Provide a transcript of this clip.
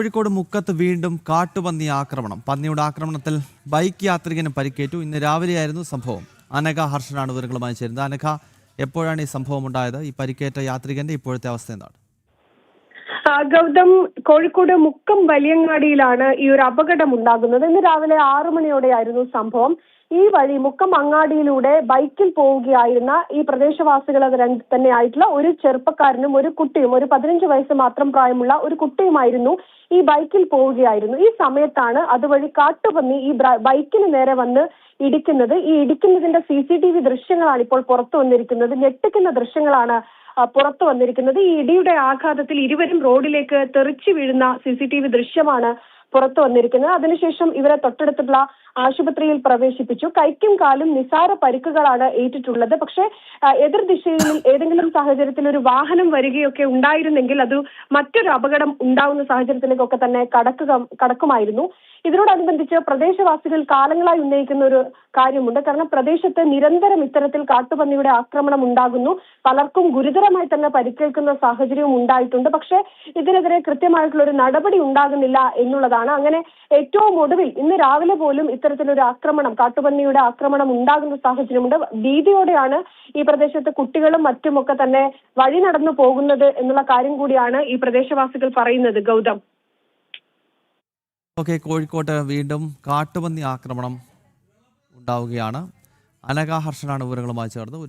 കോഴിക്കോട് മുക്കത്ത് വീണ്ടും കാട്ടുപന്നി ആക്രമണം. പന്നിയുടെ ആക്രമണത്തിൽ ബൈക്ക് യാത്രികന് പരിക്കേറ്റു. ഇന്ന് രാവിലെയായിരുന്നു സംഭവം. അനഘ ഹർഷനാണ് വിവരങ്ങളുമായി ചേരുന്നത്. അനഘ, എപ്പോഴാണ് ഈ സംഭവം ഉണ്ടായത്? ഈ പരിക്കേറ്റ യാത്രികന്റെ ഇപ്പോഴത്തെ അവസ്ഥ എന്താണ്? ഗൗതം, കോഴിക്കോട് മുക്കം വലിയങ്ങാടിയിലാണ് ഈ ഒരു അപകടം ഉണ്ടാകുന്നത്. ഇന്ന് രാവിലെ 6 മണിയോടെയായിരുന്നു സംഭവം. ഈ വഴി മുക്കം അങ്ങാടിയിലൂടെ ബൈക്കിൽ പോവുകയായിരുന്ന ഈ പ്രദേശവാസികൾ തന്നെയായിട്ടുള്ള ഒരു ചെറുപ്പക്കാരനും ഒരു കുട്ടിയും, ഒരു 15 വയസ്സ് മാത്രം പ്രായമുള്ള ഒരു കുട്ടിയുമായിരുന്നു ഈ ബൈക്കിൽ പോവുകയായിരുന്നു. ഈ സമയത്താണ് അതുവഴി കാട്ടുപന്നി ഈ ബൈക്കിന് നേരെ വന്ന് ഇടിക്കുന്നത്. ഈ ഇടിക്കുന്നതിന്റെ CCTV ദൃശ്യങ്ങളാണ് ഇപ്പോൾ പുറത്തു വന്നിരിക്കുന്നത്. ഞെട്ടിക്കുന്ന ദൃശ്യങ്ങളാണ് പുറത്തു വന്നിരിക്കുന്നത്. ഈ ഇടിയുടെ ആഘാതത്തിൽ ഇരുവരും റോഡിലേക്ക് തെറിച്ചു വീഴുന്ന CCTV ദൃശ്യമാണ് പുറത്തു വന്നിരിക്കുന്നത്. അതിനുശേഷം ഇവരെ തൊട്ടടുത്തുള്ള ആശുപത്രിയിൽ പ്രവേശിപ്പിച്ചു. കൈക്കും കാലും നിസാര പരിക്കുകളാണ് ഏറ്റിട്ടുള്ളത്. പക്ഷേ എതിർദിശയിൽ ഏതെങ്കിലും സാഹചര്യത്തിൽ ഒരു വാഹനം വരികയൊക്കെ ഉണ്ടായിരുന്നെങ്കിൽ അത് മറ്റൊരു അപകടം ഉണ്ടാവുന്ന സാഹചര്യത്തിലേക്കൊക്കെ തന്നെ കടക്കുമായിരുന്നു. ഇതിനോടനുബന്ധിച്ച് പ്രദേശവാസികൾ കാലങ്ങളായി ഉന്നയിക്കുന്ന ഒരു കാര്യമുണ്ട്. കാരണം പ്രദേശത്ത് നിരന്തരം ഇത്തരത്തിൽ കാട്ടുപന്നിയുടെ ആക്രമണം ഉണ്ടാകുന്നു. പലർക്കും ഗുരുതരമായി തന്നെ പരിക്കേൽക്കുന്ന സാഹചര്യവും ഉണ്ടായിട്ടുണ്ട്. പക്ഷേ ഇതിനെതിരെ കൃത്യമായിട്ടുള്ള ഒരു നടപടി ഉണ്ടാകുന്നില്ല എന്നുള്ളതാണ്. അങ്ങനെ ഏറ്റവും ഒടുവിൽ ഇന്ന് രാവിലെ പോലും ഇത്തരത്തിലൊരു ആക്രമണം, കാട്ടുപന്നിയുടെ ആക്രമണം ഉണ്ടാകുന്ന സാഹചര്യമുണ്ട്. ഭീതിയോടെയാണ് ഈ പ്രദേശത്ത് കുട്ടികളും മറ്റുമൊക്കെ തന്നെ വഴി നടന്നു പോകുന്നത് എന്നുള്ള കാര്യം കൂടിയാണ് ഈ പ്രദേശവാസികൾ പറയുന്നത്. ഗൗതം, കോഴിക്കോട്ട് വീണ്ടും കാട്ടുപന്നി ആക്രമണം ഉണ്ടാവുകയാണ്. അനഘ ഹർഷനാണ് വിവരങ്ങളുമായി ചേർന്നത്.